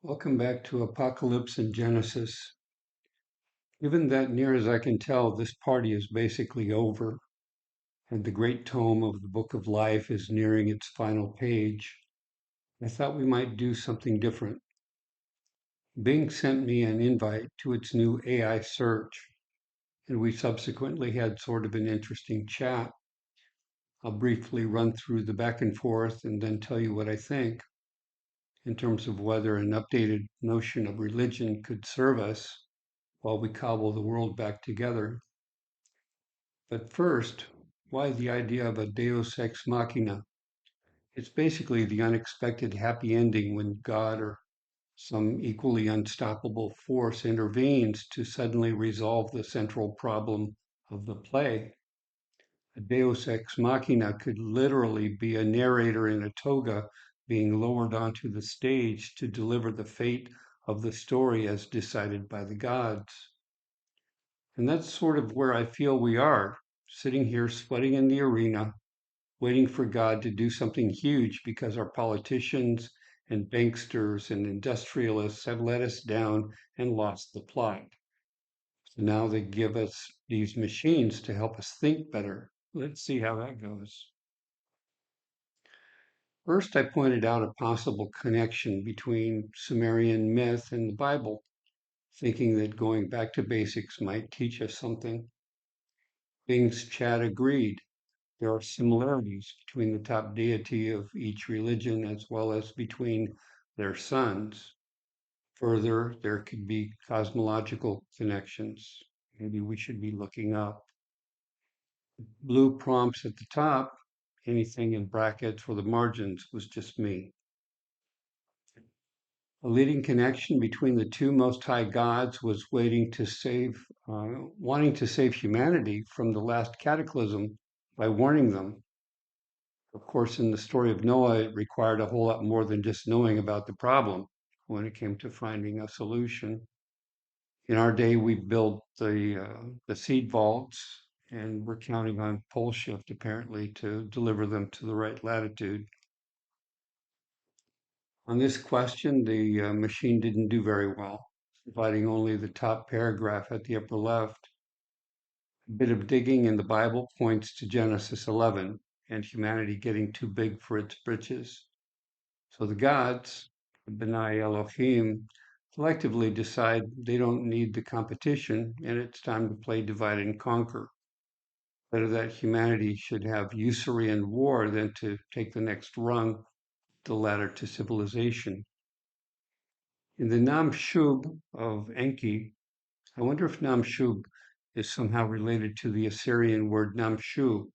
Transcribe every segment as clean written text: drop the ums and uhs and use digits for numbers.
Welcome back to Apocalypse and Genesis. Given that, near as I can tell, this party is basically over, and the great tome of the Book of Life is nearing its final page, I thought we might do something different. Bing sent me an invite to its new AI search, and we subsequently had sort of an interesting chat. I'll briefly run through the back and forth and then tell you what I think in terms of whether an updated notion of religion could serve us while we cobble the world back together. But first, why the idea of a Deus ex machina? It's basically the unexpected happy ending when God or some equally unstoppable force intervenes to suddenly resolve the central problem of the play. A Deus ex machina could literally be a narrator in a toga being lowered onto the stage to deliver the fate of the story as decided by the gods. And that's sort of where I feel we are, sitting here sweating in the arena, waiting for God to do something huge because our politicians and banksters and industrialists have let us down and lost the plot. So now they give us these machines to help us think better. Let's see how that goes. First, I pointed out a possible connection between Sumerian myth and the Bible, thinking that going back to basics might teach us something. Bing's chat agreed. There are similarities between the top deity of each religion as well as between their sons. Further, there could be cosmological connections. Maybe we should be looking up. Blue prompts at the top, anything in brackets or the margins was just me. A leading connection between the two most high gods was wanting to save humanity from the last cataclysm by warning them. Of course, in the story of Noah, it required a whole lot more than just knowing about the problem when it came to finding a solution. In our day, we built the seed vaults, and we're counting on pole shift apparently to deliver them to the right latitude. On this question, the machine didn't do very well, providing only the top paragraph at the upper left. A bit of digging in the Bible points to Genesis 11 and humanity getting too big for its britches. So the gods, the Benai Elohim, collectively decide they don't need the competition and it's time to play divide and conquer. Better that humanity should have usury and war than to take the next rung, the ladder to civilization. In the Nam Shub of Enki, I wonder if Nam Shub is somehow related to the Assyrian word Namshu,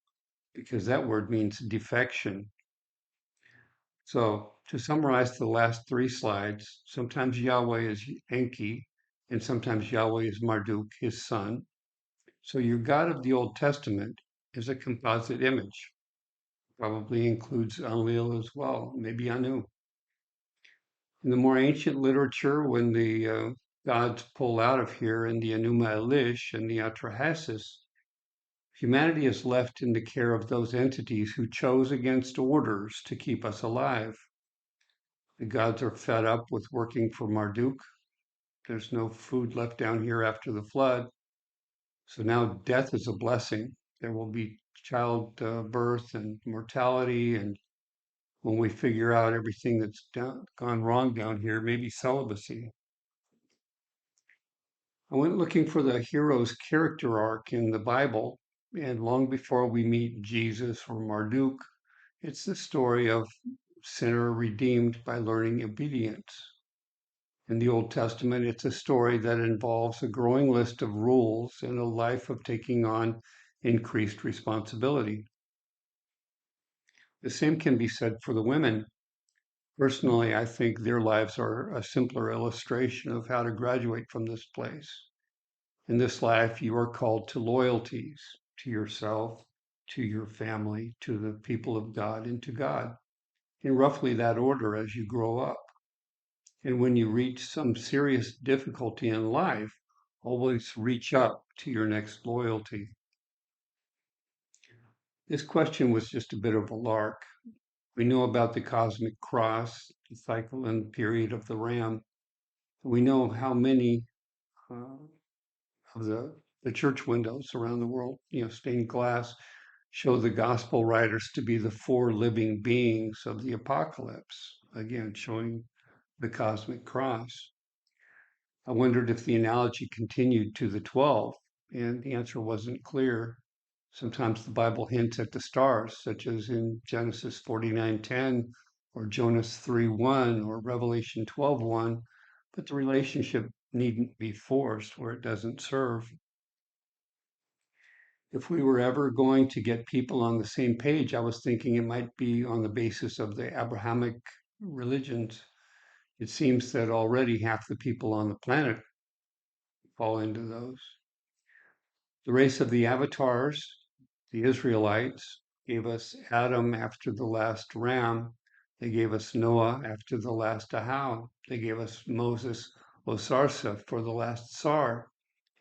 because that word means defection. So to summarize the last three slides, sometimes Yahweh is Enki, and sometimes Yahweh is Marduk, his son. So your God of the Old Testament is a composite image. Probably includes Enlil as well, maybe Anu. In the more ancient literature, when the gods pull out of here in the Enuma Elish and the Atrahasis, humanity is left in the care of those entities who chose against orders to keep us alive. The gods are fed up with working for Marduk. There's no food left down here after the flood. So now death is a blessing. There will be child birth and mortality. And when we figure out everything that's gone wrong down here, maybe celibacy. I went looking for the hero's character arc in the Bible. And long before we meet Jesus or Marduk, it's the story of sinner redeemed by learning obedience. In the Old Testament, it's a story that involves a growing list of rules and a life of taking on increased responsibility. The same can be said for the women. Personally, I think their lives are a simpler illustration of how to graduate from this place. In this life, you are called to loyalties, to yourself, to your family, to the people of God, and to God, in roughly that order as you grow up. And when you reach some serious difficulty in life, always reach up to your next loyalty. This question was just a bit of a lark. We know about the cosmic cross, the cycle and period of the ram. We know how many uh, of the church windows around the world, stained glass, show the gospel writers to be the four living beings of the apocalypse, again, showing the cosmic cross. I wondered if the analogy continued to the 12, and the answer wasn't clear. Sometimes the Bible hints at the stars, such as in Genesis 49:10 or Jonas 3:1 or Revelation 12:1, but the relationship needn't be forced where it doesn't serve. If we were ever going to get people on the same page, I was thinking it might be on the basis of the Abrahamic religions. It seems that already half the people on the planet fall into those. The race of the avatars, the Israelites, gave us Adam after the last ram. They gave us Noah after the last Ahau. They gave us Moses Osarsa for the last Sar,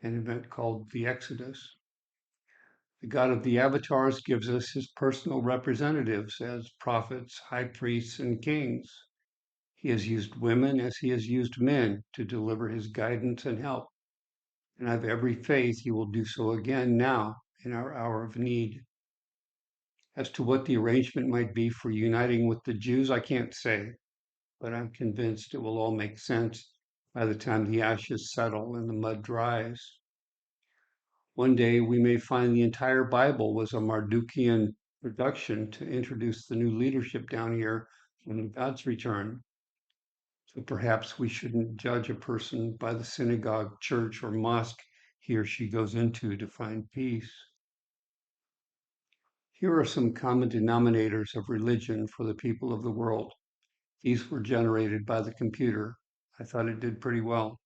an event called the Exodus. The God of the avatars gives us his personal representatives as prophets, high priests, and kings. He has used women as he has used men to deliver his guidance and help. And I have every faith he will do so again now in our hour of need. As to what the arrangement might be for uniting with the Jews, I can't say, but I'm convinced it will all make sense by the time the ashes settle and the mud dries. One day we may find the entire Bible was a Mardukian production to introduce the new leadership down here when God's return. So perhaps we shouldn't judge a person by the synagogue, church, or mosque he or she goes into to find peace. Here are some common denominators of religion for the people of the world. These were generated by the computer. I thought it did pretty well.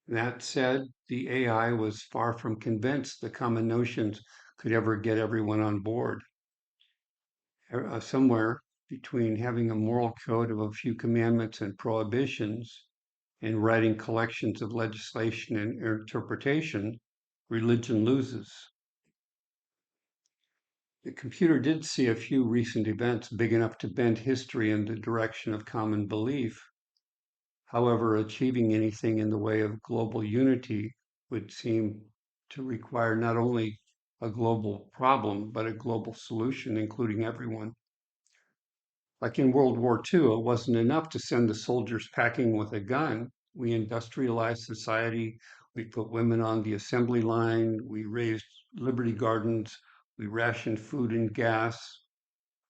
That said, the AI was far from convinced the common notions could ever get everyone on board. Somewhere between having a moral code of a few commandments and prohibitions and writing collections of legislation and interpretation, religion loses. The computer did see a few recent events big enough to bend history in the direction of common belief. However, achieving anything in the way of global unity would seem to require not only a global problem, but a global solution, including everyone. Like in World War II, it wasn't enough to send the soldiers packing with a gun. We industrialized society. We put women on the assembly line. We raised Liberty Gardens. We rationed food and gas.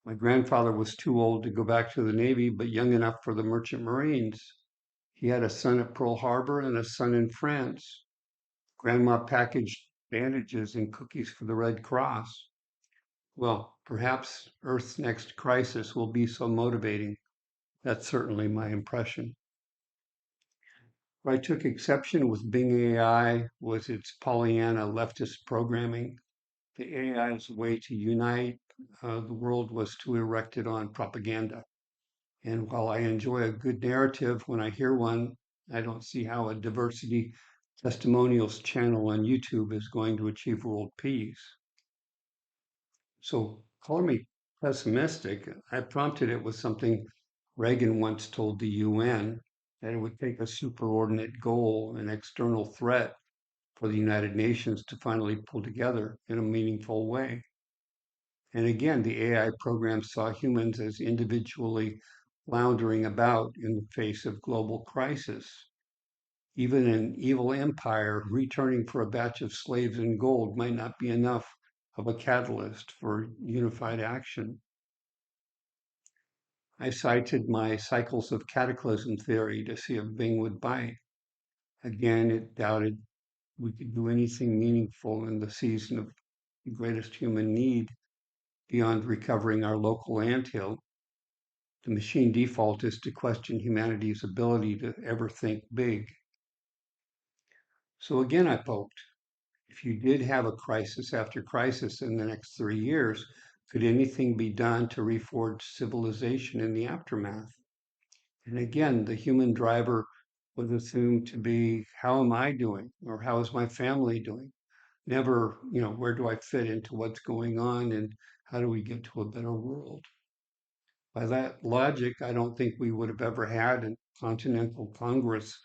My grandfather was too old to go back to the Navy, but young enough for the Merchant Marines. He had a son at Pearl Harbor and a son in France. Grandma packaged bandages and cookies for the Red Cross. Well, perhaps Earth's next crisis will be so motivating. That's certainly my impression. Where I took exception with Bing AI was its Pollyanna leftist programming. The AI's way to unite the world was to erect it on propaganda. And while I enjoy a good narrative when I hear one, I don't see how a diversity testimonials channel on YouTube is going to achieve world peace. So call me pessimistic. I prompted it with something Reagan once told the UN, that it would take a superordinate goal, an external threat for the United Nations to finally pull together in a meaningful way. And again, the AI program saw humans as individually floundering about in the face of global crisis. Even an evil empire returning for a batch of slaves and gold might not be enough of a catalyst for unified action. I cited my cycles of cataclysm theory to see if Bing would bite. Again, it doubted we could do anything meaningful in the season of the greatest human need beyond recovering our local anthill. The machine default is to question humanity's ability to ever think big. So again, I poked. If you did have a crisis after crisis in the next 3 years, could anything be done to reforge civilization in the aftermath? And again, the human driver was assumed to be, how am I doing? Or how is my family doing? Never, where do I fit into what's going on and how do we get to a better world? By that logic, I don't think we would have ever had an Continental Congress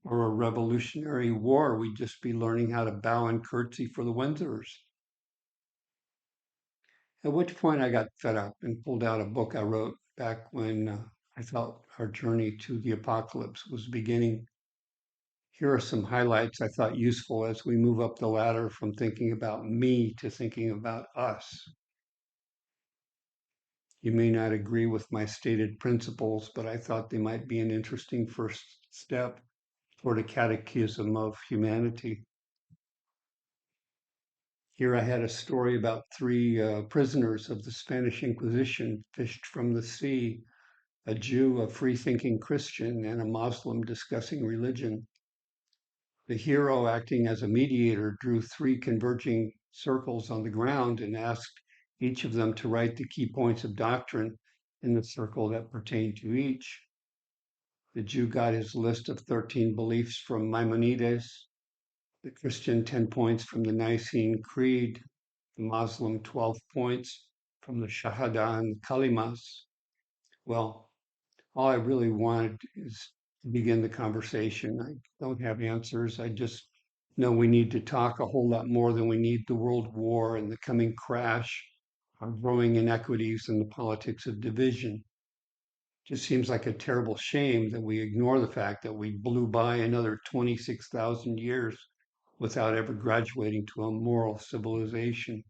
or a revolutionary war. We'd just be learning how to bow and curtsy for the Windsors. At which point I got fed up and pulled out a book I wrote back when I thought our journey to the apocalypse was beginning. Here are some highlights I thought useful as we move up the ladder from thinking about me to thinking about us. You may not agree with my stated principles, but I thought they might be an interesting first step toward a catechism of humanity. Here I had a story about three prisoners of the Spanish Inquisition fished from the sea, a Jew, a free-thinking Christian, and a Muslim discussing religion. The hero, acting as a mediator, drew three converging circles on the ground and asked each of them to write the key points of doctrine in the circle that pertained to each. The Jew got his list of 13 beliefs from Maimonides, the Christian 10 points from the Nicene Creed, the Muslim 12 points from the Shahada and the Kalimas. Well, all I really wanted is to begin the conversation. I don't have answers. I just know we need to talk a whole lot more than we need the world war and the coming crash, our growing inequities and the politics of division. Just seems like a terrible shame that we ignore the fact that we blew by another 26,000 years without ever graduating to a moral civilization.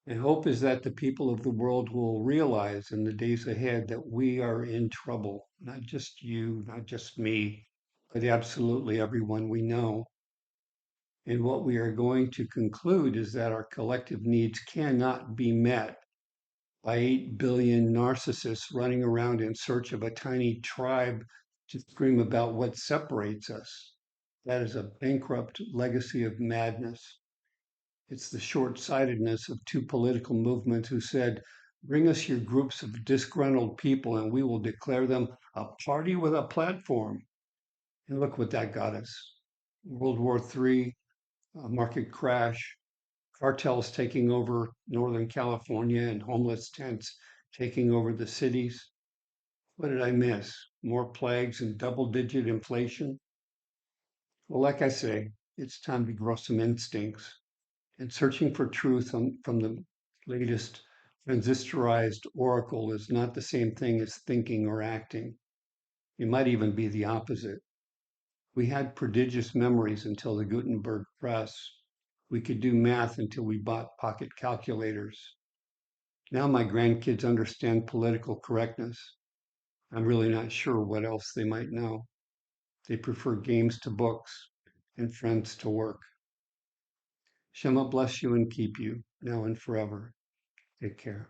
And hope is that the people of the world will realize in the days ahead that we are in trouble, not just you, not just me, but absolutely everyone we know. And what we are going to conclude is that our collective needs cannot be met by 8 billion narcissists running around in search of a tiny tribe to scream about what separates us. That is a bankrupt legacy of madness. It's the short-sightedness of two political movements who said, bring us your groups of disgruntled people and we will declare them a party with a platform. And look what that got us. World War III, market crash, cartels taking over Northern California and homeless tents taking over the cities. What did I miss? More plagues and double-digit inflation? Well, like I say, it's time to grow some instincts. And searching for truth from the latest transistorized oracle is not the same thing as thinking or acting. It might even be the opposite. We had prodigious memories until the Gutenberg press. We could do math until we bought pocket calculators. Now my grandkids understand political correctness. I'm really not sure what else they might know. They prefer games to books and friends to work. Shema bless you and keep you now and forever. Take care.